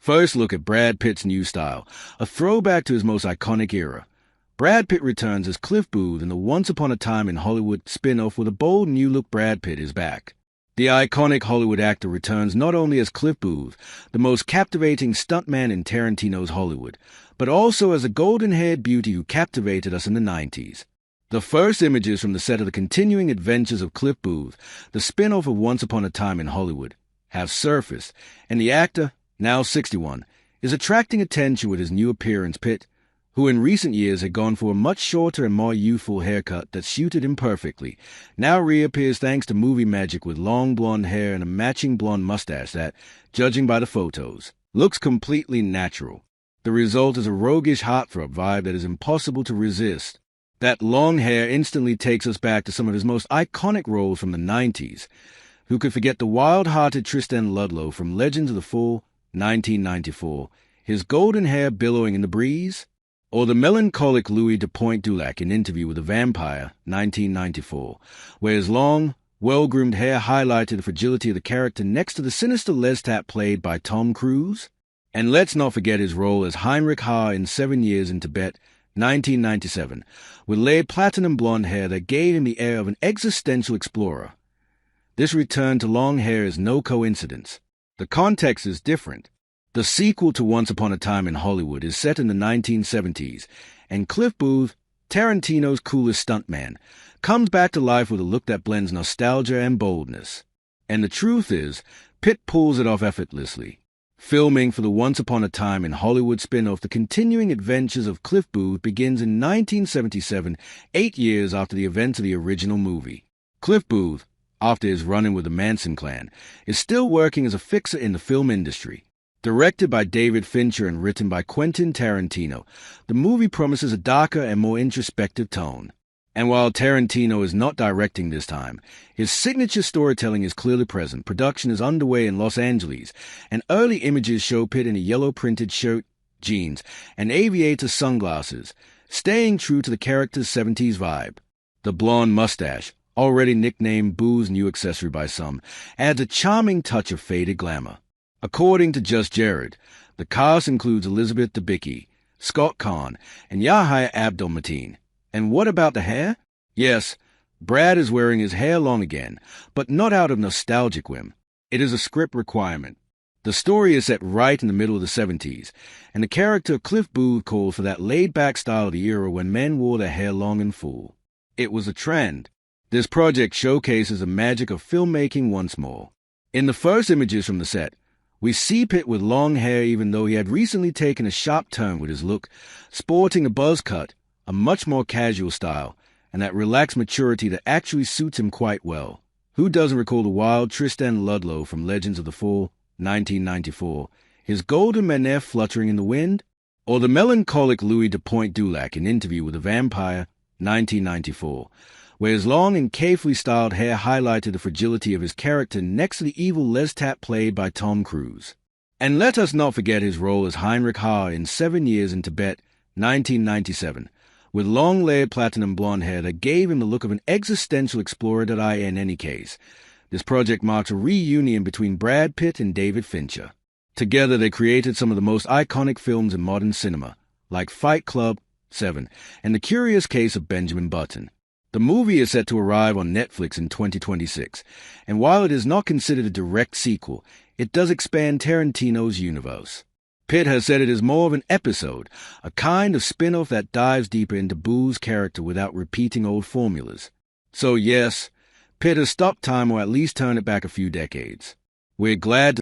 First, look at Brad Pitt's new style, a throwback to his most iconic era. Brad Pitt returns as Cliff Booth in the Once Upon a Time in Hollywood spin-off with a bold new look. Brad Pitt is back. The iconic Hollywood actor returns not only as Cliff Booth, the most captivating stuntman in Tarantino's Hollywood, but also as a golden-haired beauty who captivated us in the 90s. The first images from the set of the continuing adventures of Cliff Booth, the spin-off of Once Upon a Time in Hollywood, have surfaced, and the actor, now 61, is attracting attention with his new appearance. Pitt, who in recent years had gone for a much shorter and more youthful haircut that suited him perfectly, now reappears thanks to movie magic with long blonde hair and a matching blonde mustache that, judging by the photos, looks completely natural. The result is a roguish heartthrob vibe that is impossible to resist. That long hair instantly takes us back to some of his most iconic roles from the 90s. Who could forget the wild-hearted Tristan Ludlow from Legends of the Fall, 1994, his golden hair billowing in the breeze? Or the melancholic Louis de Pointe-Dulac in Interview with a Vampire, 1994, where his long, well-groomed hair highlighted the fragility of the character next to the sinister Lestat played by Tom Cruise? And let's not forget his role as Heinrich Haar in 7 Years in Tibet, 1997, with laid platinum blonde hair that gave him the air of an existential explorer. This return to long hair is no coincidence. The context is different. The sequel to Once Upon a Time in Hollywood is set in the 1970s, and Cliff Booth, Tarantino's coolest stuntman, comes back to life with a look that blends nostalgia and boldness. And the truth is, Pitt pulls it off effortlessly. Filming for the Once Upon a Time in Hollywood spin-off The Continuing Adventures of Cliff Booth begins in 1977, 8 years after the events of the original movie. Cliff Booth, after his run-in with the Manson clan, is still working as a fixer in the film industry. Directed by David Fincher and written by Quentin Tarantino, the movie promises a darker and more introspective tone. And while Tarantino is not directing this time, his signature storytelling is clearly present. Production is underway in Los Angeles, and early images show Pitt in a yellow printed shirt, jeans, and aviator sunglasses, staying true to the character's 70s vibe. The blonde mustache, already nicknamed Boo's new accessory by some, adds a charming touch of faded glamour. According to Just Jared, the cast includes Elizabeth Debicki, Scott Caan, and Yahya Abdul-Mateen. And what about the hair? Yes, Brad is wearing his hair long again, but not out of nostalgic whim. It is a script requirement. The story is set right in the middle of the 70s, and the character of Cliff Booth calls for that laid-back style of the era when men wore their hair long and full. It was a trend. This project showcases the magic of filmmaking once more. In the first images from the set, we see Pitt with long hair even though he had recently taken a sharp turn with his look, sporting a buzz cut, a much more casual style, and that relaxed maturity that actually suits him quite well. Who doesn't recall the wild Tristan Ludlow from Legends of the Fall, 1994, his golden mane fluttering in the wind? Or the melancholic Louis de Pointe-Dulac in Interview with a Vampire, 1994, where his long and carefully styled hair highlighted the fragility of his character next to the evil Lestat played by Tom Cruise. And let us not forget his role as Heinrich Haar in 7 Years in Tibet, 1997, with long layered platinum blonde hair that gave him the look of an existential explorer. In any case, this project marks a reunion between Brad Pitt and David Fincher. Together they created some of the most iconic films in modern cinema, like Fight Club, 7, and The Curious Case of Benjamin Button. The movie is set to arrive on Netflix in 2026, and while it is not considered a direct sequel, it does expand Tarantino's universe. Pitt has said it is more of an episode, a kind of spin-off that dives deeper into Boo's character without repeating old formulas. So yes, Pitt has stopped time or at least turned it back a few decades. We're glad to